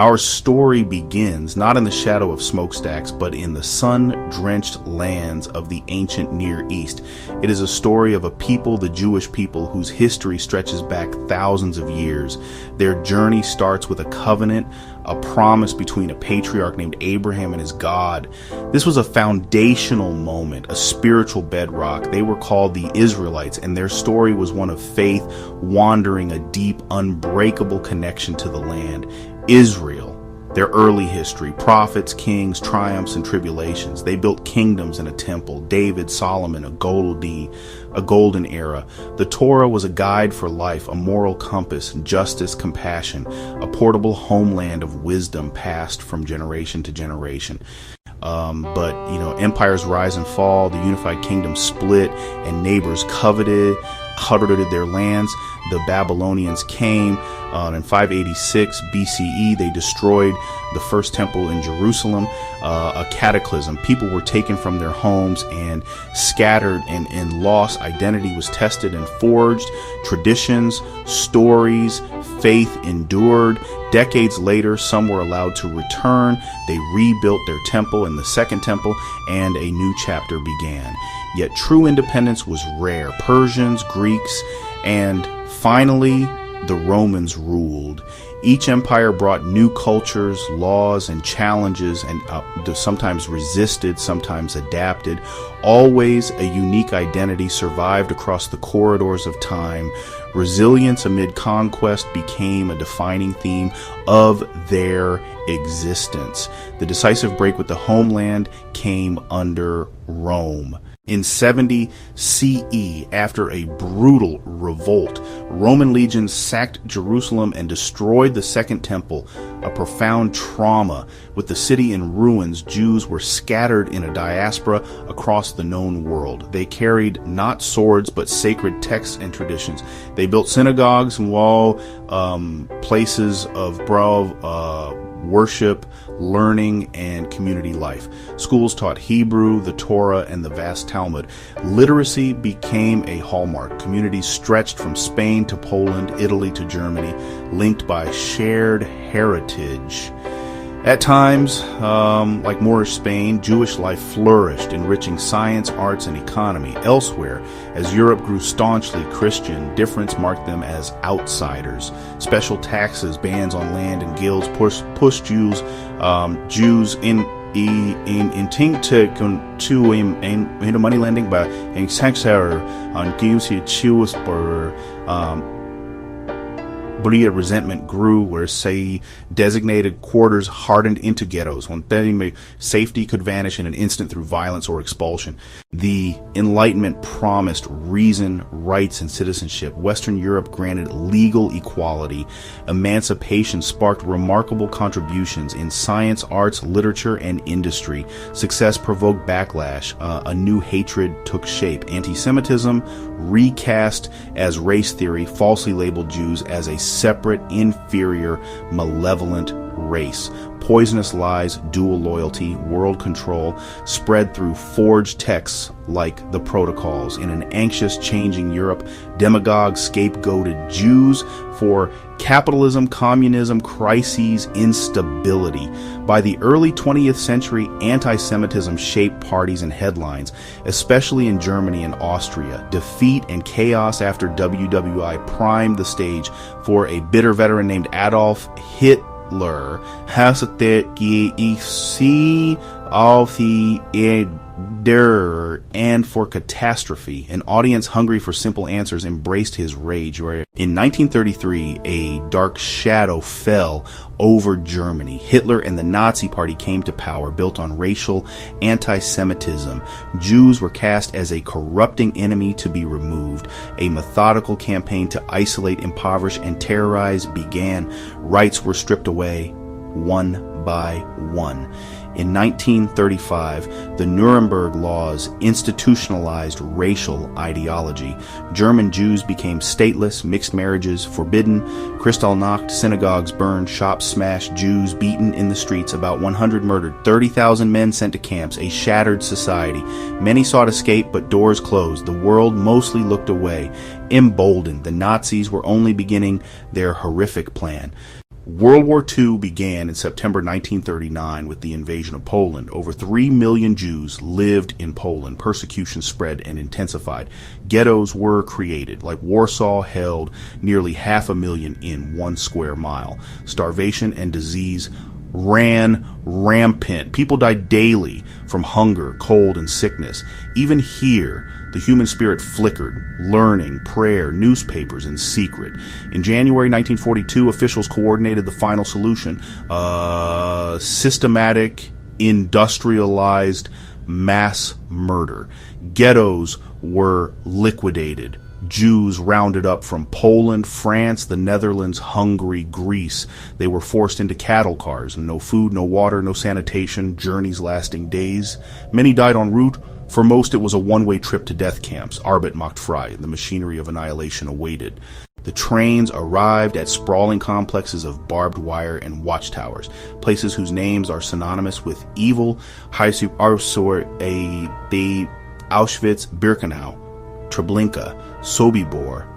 Our story begins not in the shadow of smokestacks, but in the sun-drenched lands of the ancient Near East. It is a story of a people, the Jewish people, whose history stretches back thousands of years. Their journey starts with a covenant, a promise between a patriarch named Abraham and his God. This was a foundational moment, a spiritual bedrock. They were called the Israelites, and their story was one of faith, wandering a deep, unbreakable connection to the land. Israel, their early history, prophets, kings, triumphs, and tribulations. They built kingdoms and a temple. David, Solomon, a golden era. The Torah was a guide for life, a moral compass, justice, compassion, a portable homeland of wisdom passed from generation to generation. But empires rise and fall, the unified kingdom split, and neighbors coveted their lands. The Babylonians came in 586 BCE. They destroyed the first temple in Jerusalem, a cataclysm. People were taken from their homes and scattered, and lost. Identity was tested and forged. Traditions, stories, faith endured. Decades later, some were allowed to return. They rebuilt their temple in the Second Temple, and a new chapter began. Yet true independence was rare. Persians, Greeks, and finally, the Romans ruled. Each empire brought new cultures, laws, and challenges, and sometimes resisted, sometimes adapted. Always a unique identity survived across the corridors of time. Resilience amid conquest became a defining theme of their existence. The decisive break with the homeland came under Rome. In 70 CE, after a brutal revolt, Roman legions sacked Jerusalem and destroyed the Second Temple, a profound trauma. With the city in ruins, Jews were scattered in a diaspora across the known world. They carried not swords, but sacred texts and traditions. They built synagogues and places of worship, learning, and community life. Schools taught Hebrew, the Torah, and the vast Talmud. Literacy became a hallmark. Communities stretched from Spain to Poland, Italy to Germany, linked by shared heritage. At times, like Moorish Spain, Jewish life flourished, enriching science, arts, and economy. Elsewhere, as Europe grew staunchly Christian, difference marked them as outsiders. Special taxes, bans on land, and guilds pushed Jews in moneylending by en saxar on Jews resentment grew, where, say, designated quarters hardened into ghettos, when safety could vanish in an instant through violence or expulsion. The Enlightenment promised reason, rights, and citizenship. Western Europe granted legal equality. Emancipation sparked remarkable contributions in science, arts, literature, and industry. Success provoked backlash. A new hatred took shape. Antisemitism, recast as race theory, falsely labeled Jews as a separate, inferior, malevolent race. Poisonous lies, dual loyalty, world control spread through forged texts like the Protocols. In an anxious, changing Europe, demagogues scapegoated Jews for capitalism, communism, crises, instability. By the early 20th century, anti-Semitism shaped parties and headlines, especially in Germany and Austria. Defeat and chaos after WWI primed the stage for a bitter veteran named Adolf Hitler. And for catastrophe. An audience hungry for simple answers embraced his rage. In 1933, a dark shadow fell over Germany. Hitler and the Nazi Party came to power, built on racial anti-Semitism. Jews were cast as a corrupting enemy to be removed. A methodical campaign to isolate, impoverish, and terrorize began. Rights were stripped away, one by one. In 1935, the Nuremberg Laws institutionalized racial ideology. German Jews became stateless, mixed marriages forbidden, Kristallnacht, synagogues burned, shops smashed, Jews beaten in the streets, about 100 murdered, 30,000 men sent to camps, a shattered society. Many sought escape, but doors closed. The world mostly looked away. Emboldened, the Nazis were only beginning their horrific plan. World War II began in September 1939 with the invasion of Poland. Over 3 million Jews lived in Poland. Persecution spread and intensified. Ghettos were created, like Warsaw held nearly 500,000 in 1 square mile. Starvation and disease ran rampant. People died daily from hunger, cold, and sickness. Even here, the human spirit flickered, learning, prayer, newspapers in secret. In January 1942, officials coordinated the final solution, systematic, industrialized mass murder. Ghettos were liquidated. Jews rounded up from Poland, France, the Netherlands, Hungary, Greece. They were forced into cattle cars. No food, no water, no sanitation, journeys lasting days. Many died en route. For most, it was a one-way trip to death camps. Arbeit macht frei. The machinery of annihilation awaited. The trains arrived at sprawling complexes of barbed wire and watchtowers, places whose names are synonymous with evil. Auschwitz, Birkenau, Treblinka, Sobibor,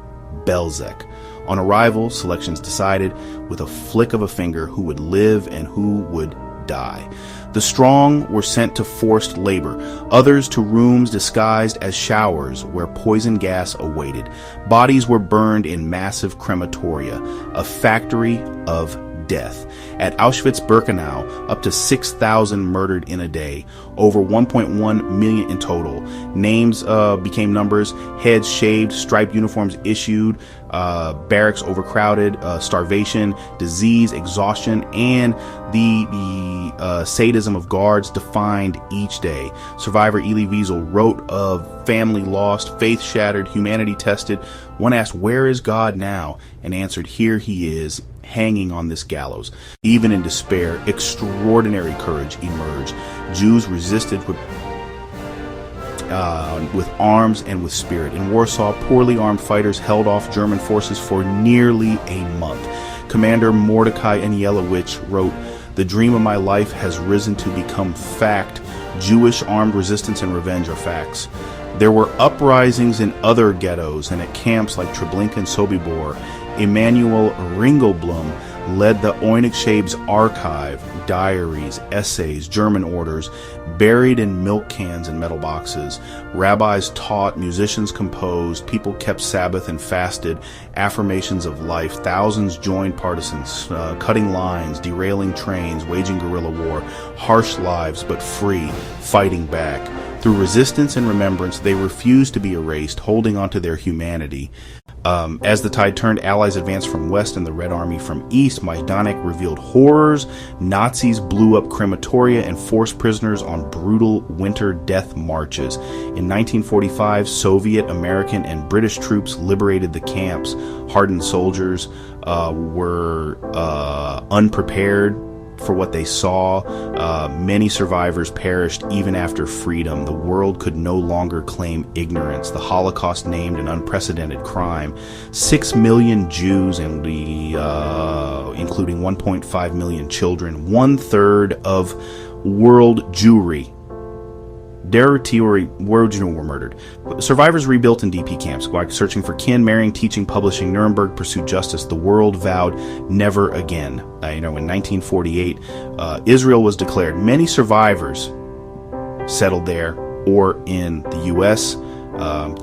Belzec. On arrival, selections decided with a flick of a finger who would live and who would die. The strong were sent to forced labor, others to rooms disguised as showers where poison gas awaited. Bodies were burned in massive crematoria, a factory of death. At Auschwitz-Birkenau, up to 6,000 murdered in a day, over 1.1 million in total. Names became numbers, heads shaved, striped uniforms issued, barracks overcrowded, starvation, disease, exhaustion, and the sadism of guards defined each day. Survivor Elie Wiesel wrote of family lost, faith shattered, humanity tested. One asked, "Where is God now?" and answered, "Here he is, hanging on this gallows." Even in despair, extraordinary courage emerged. Jews resisted with arms and with spirit. In Warsaw, poorly armed fighters held off German forces for nearly a month. Commander Mordecai Anielewicz wrote, "The dream of my life has risen to become fact. Jewish armed resistance and revenge are facts." There were uprisings in other ghettos and at camps like Treblinka and Sobibor. Emanuel Ringelblum led the Oynegschabes archive, diaries, essays, German orders, buried in milk cans and metal boxes. Rabbis taught, musicians composed, people kept Sabbath and fasted, affirmations of life. Thousands joined partisans, cutting lines, derailing trains, waging guerrilla war. Harsh lives, but free, fighting back. Through resistance and remembrance, they refused to be erased, holding on to their humanity. As the tide turned, Allies advanced from west and the Red Army from east. Majdanek revealed horrors. Nazis blew up crematoria and forced prisoners on brutal winter death marches. In 1945, Soviet, American, and British troops liberated the camps. Hardened soldiers were unprepared for what they saw. Many survivors perished even after freedom. The world could no longer claim ignorance. The Holocaust named an unprecedented crime. 6 million Jews, and including 1.5 million children, 1/3 of world Jewry. World Jewry were murdered. Survivors rebuilt in DP camps, searching for kin, marrying, teaching, publishing. Nuremberg pursued justice. The world vowed never again. In 1948, Israel was declared. Many survivors settled there or in the U.S.,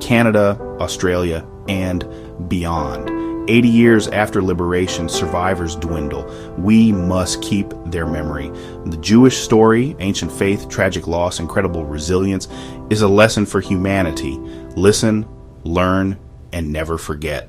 Canada, Australia, and beyond. 80 years after liberation, survivors dwindle. We must keep their memory. The Jewish story, ancient faith, tragic loss, incredible resilience, is a lesson for humanity. Listen, learn, and never forget.